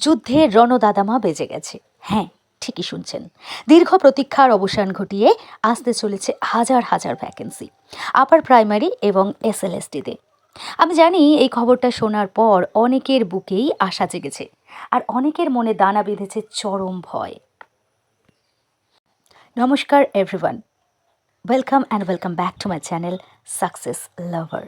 যুদ্ধের রণদাদামা বেজে গেছে। হ্যাঁ, ঠিকই শুনছেন। দীর্ঘ প্রতীক্ষার অবসান ঘটিয়ে আসতে চলেছে হাজার হাজার ভ্যাকেন্সি আপার প্রাইমারি এবং এসএলএসটিতে। আমি জানি এই খবরটা শোনার পর অনেকের বুকেই আশা জেগেছে, আর অনেকের মনে দানা বেঁধেছে চরম ভয়। নমস্কার everyone, welcome back to my channel success lover.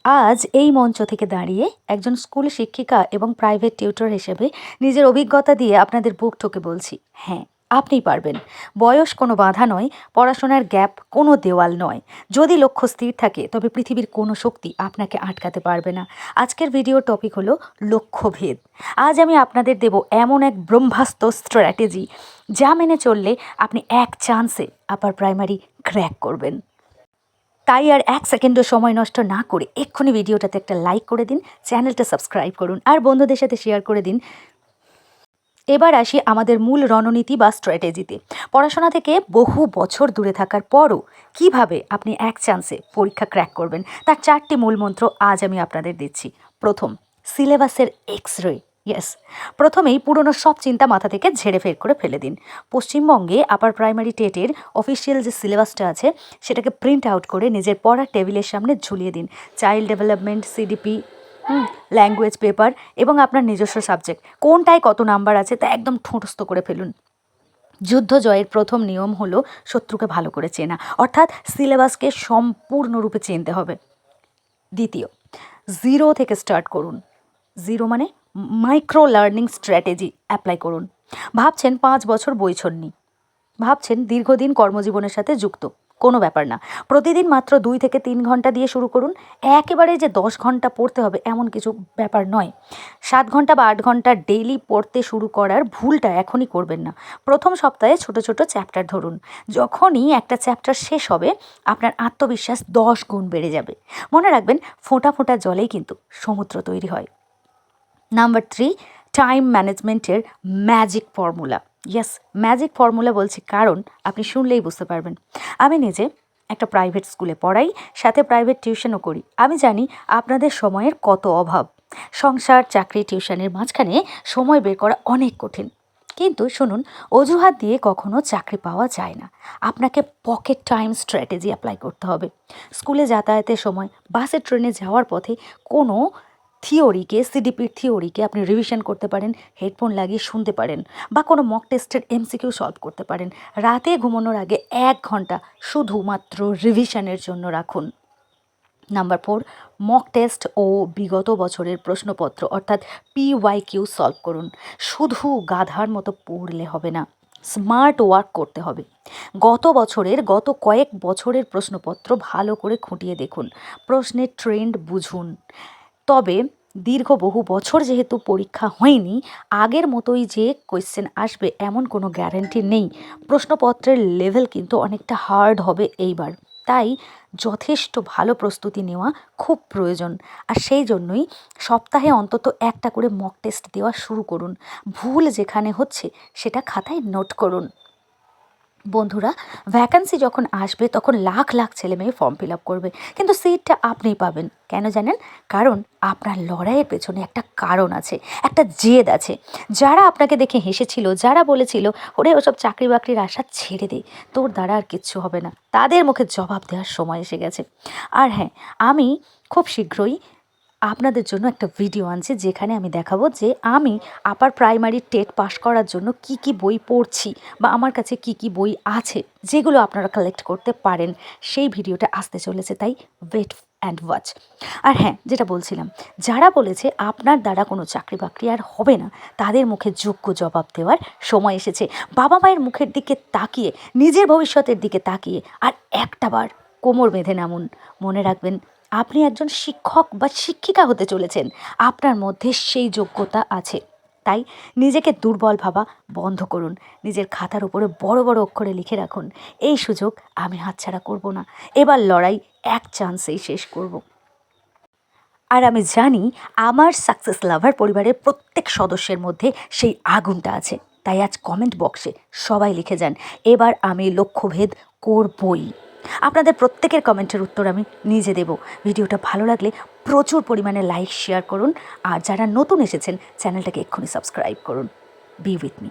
আজ এই মঞ্চ থেকে দাঁড়িয়ে একজন স্কুল শিক্ষিকা এবং প্রাইভেট টিউটর হিসেবে নিজের অভিজ্ঞতা দিয়ে আপনাদের বুক ঠুকে বলছি, হ্যাঁ, আপনিই পারবেন। বয়স কোনো বাধা নয়, পড়াশোনার গ্যাপ কোনো দেওয়াল নয়। যদি লক্ষ্য স্থির থাকে তবে পৃথিবীর কোনো শক্তি আপনাকে আটকাতে পারবে না। আজকের ভিডিওর টপিক হলো লক্ষ্যভেদ। আজ আমি আপনাদের দেব এমন এক ব্রহ্মাস্ত্র স্ট্র্যাটেজি, যা মেনে চললে আপনি এক চান্সে আপার প্রাইমারি ক্র্যাক করবেন। তাই আর এক সেকেন্ডও সময় নষ্ট না করে এক্ষুনি ভিডিওটাতে একটা লাইক করে দিন, চ্যানেলটা সাবস্ক্রাইব করুন আর বন্ধুদের সাথে শেয়ার করে দিন। এবার আসি আমাদের মূল রণনীতি বা স্ট্র্যাটেজিতে। পড়াশোনা থেকে বহু বছর দূরে থাকার পরও কিভাবে আপনি এক চান্সে পরীক্ষা ক্র্যাক করবেন, তার 4টি মূল মন্ত্র আজ আমি আপনাদের দিচ্ছি। প্রথম, সিলেবাসের এক্সরে। ইয়েস, প্রথমেই পুরনো সব চিন্তা মাথা থেকে ঝেড়ে করে ফেলে দিন। পশ্চিমবঙ্গে আপার প্রাইমারি টেটের অফিসিয়াল যে সিলেবাসটা আছে সেটাকে প্রিন্ট আউট করে নিজের পড়ার টেবিলের সামনে ঝুলিয়ে দিন। Child development, CDP, language paper এবং আপনার নিজস্ব সাবজেক্ট কোনটায় কত নাম্বার আছে তা একদম ঠোঁটস্থ করে ফেলুন। যুদ্ধ জয়ের প্রথম নিয়ম হলো শত্রুকে ভালো করে চেনা, অর্থাৎ সিলেবাসকে সম্পূর্ণরূপে চিনতে হবে। দ্বিতীয়, জিরো থেকে স্টার্ট করুন। জিরো মানে মাইক্রো লার্নিং স্ট্র্যাটেজি অ্যাপ্লাই করুন। ভাবছেন 5 বছর বই ছননি, ভাবছেন দীর্ঘদিন কর্মজীবনের সাথে যুক্ত, কোনো ব্যাপার না। প্রতিদিন মাত্র 2 থেকে 3 ঘন্টা দিয়ে শুরু করুন। একেবারে যে 10 ঘন্টা পড়তে হবে এমন কিছু ব্যাপার নয়। 7 ঘন্টা বা 8 ঘন্টা ডেইলি পড়তে শুরু করার ভুলটা এখনই করবেন না। প্রথম সপ্তাহে ছোট ছোট চ্যাপ্টার ধরুন। যখনই একটা চ্যাপ্টার শেষ হবে আপনার আত্মবিশ্বাস 10 গুণ বেড়ে যাবে। মনে রাখবেন, ফোঁটা ফোঁটা জলেই কিন্তু সমুদ্র তৈরি হয়। নাম্বার 3, টাইম ম্যানেজমেন্টের magic formula. Yes, magic formula বলছি কারণ আপনি শুনলেই বুঝতে পারবেন। আমি নিজে একটা প্রাইভেট স্কুলে পড়াই, সাথে প্রাইভেট টিউশনও করি। আমি জানি আপনাদের সময়ের কত অভাব। সংসার, চাকরি, টিউশনের মাঝখানে সময় বের করা অনেক কঠিন। কিন্তু শুনুন, অজুহাত দিয়ে কখনো চাকরি পাওয়া যায় না। আপনাকে পকেট টাইম স্ট্র্যাটেজি অ্যাপ্লাই করতে হবে। স্কুলে যাতায়াতের সময়, বাসে, ট্রেনে যাওয়ার পথে কোনো থিওরিকে, সিডিপির থিওরিকে আপনি রিভিশন করতে পারেন, হেডফোন লাগিয়ে শুনতে পারেন, বা কোনো মক টেস্টের এমসিকিউ সলভ করতে পারেন। রাতে ঘুমানোর আগে 1 ঘন্টা শুধুমাত্র রিভিশনের জন্য রাখুন। নাম্বার 4, মক টেস্ট ও বিগত বছরের প্রশ্নপত্র অর্থাৎ PYQ সলভ করুন। শুধু গাধার মতো পড়লে হবে না, স্মার্ট ওয়ার্ক করতে হবে। গত কয়েক বছরের প্রশ্নপত্র ভালো করে খুঁটিয়ে দেখুন, প্রশ্নের ট্রেন্ড বুঝুন। তবে দীর্ঘ বহু বছর যেহেতু পরীক্ষা হয়নি, আগের মতোই যে কোয়েশ্চেন আসবে এমন কোনো গ্যারান্টি নেই। প্রশ্নপত্রের লেভেল কিন্তু অনেকটা হার্ড হবে এইবার, তাই যথেষ্ট ভালো প্রস্তুতি নেওয়া খুব প্রয়োজন। আর সেই জন্যই সপ্তাহে অন্তত একটা করে মক টেস্ট দেওয়া শুরু করুন। ভুল যেখানে হচ্ছে সেটা খাতায় নোট করুন। বন্ধুরা, ভ্যাকান্সি যখন আসবে তখন লাখ লাখ ছেলে মেয়ে ফর্ম ফিল আপ করবে, কিন্তু সিটটা আপনিই পাবেন। কেন জানেন? কারণ আপনার লড়াইয়ের পেছনে একটা কারণ আছে, একটা জেদ আছে। যারা আপনাকে দেখে হেসেছিল, যারা বলেছিল ওরে ওসব চাকরি বাকরির আশা ছেড়ে দে, তোর দ্বারা আর কিচ্ছু হবে না, তাদের মুখে জবাব দেওয়ার সময় এসে গেছে। আর হ্যাঁ, আমি খুব শীঘ্রই আপনাদের জন্য একটা ভিডিও আনছি যেখানে আমি দেখাবো যে আমি আপার প্রাইমারি টেট পাস করার জন্য কি কি বই পড়ছি, বা আমার কাছে কি কি বই আছে যেগুলো আপনারা কালেক্ট করতে পারেন। সেই ভিডিওটা আসতে চলেছে, তাই ওয়েট অ্যান্ড ওয়াচ। আর হ্যাঁ, যেটা বলছিলাম, যারা বলেছে আপনার দ্বারা কোনো চাকরি বাকরি আর হবে না, তাদের মুখে যোগ্য জবাব দেওয়ার সময় এসেছে। বাবা মায়ের মুখের দিকে তাকিয়ে, নিজের ভবিষ্যতের দিকে তাকিয়ে আর একটাবার কোমর বেঁধে নামুন। মনে রাখবেন, আপনি একজন শিক্ষক বা শিক্ষিকা হতে চলেছেন, আপনার মধ্যে সেই যোগ্যতা আছে। তাই নিজেকে দুর্বল ভাবা বন্ধ করুন। নিজের খাতার উপরে বড় বড় অক্ষরে লিখে রাখুন, এই সুযোগ আমি হাতছাড়া করব না। এবার লড়াই এক চান্সেই শেষ করব। আর আমি জানি আমার সাকসেস লাভার পরিবারের প্রত্যেক সদস্যের মধ্যে সেই আগুনটা আছে। তাই আজ কমেন্ট বক্সে সবাই লিখে যান, এবার আমি লক্ষ্যভেদ করবই। আপনাদের প্রত্যেকের কমেন্টের উত্তর আমি নিজে দেব। ভিডিওটা ভালো লাগলে প্রচুর পরিমাণে লাইক শেয়ার করুন, আর যারা নতুন এসেছেন চ্যানেলটাকে এক্ষুনি সাবস্ক্রাইব করুন। B with me.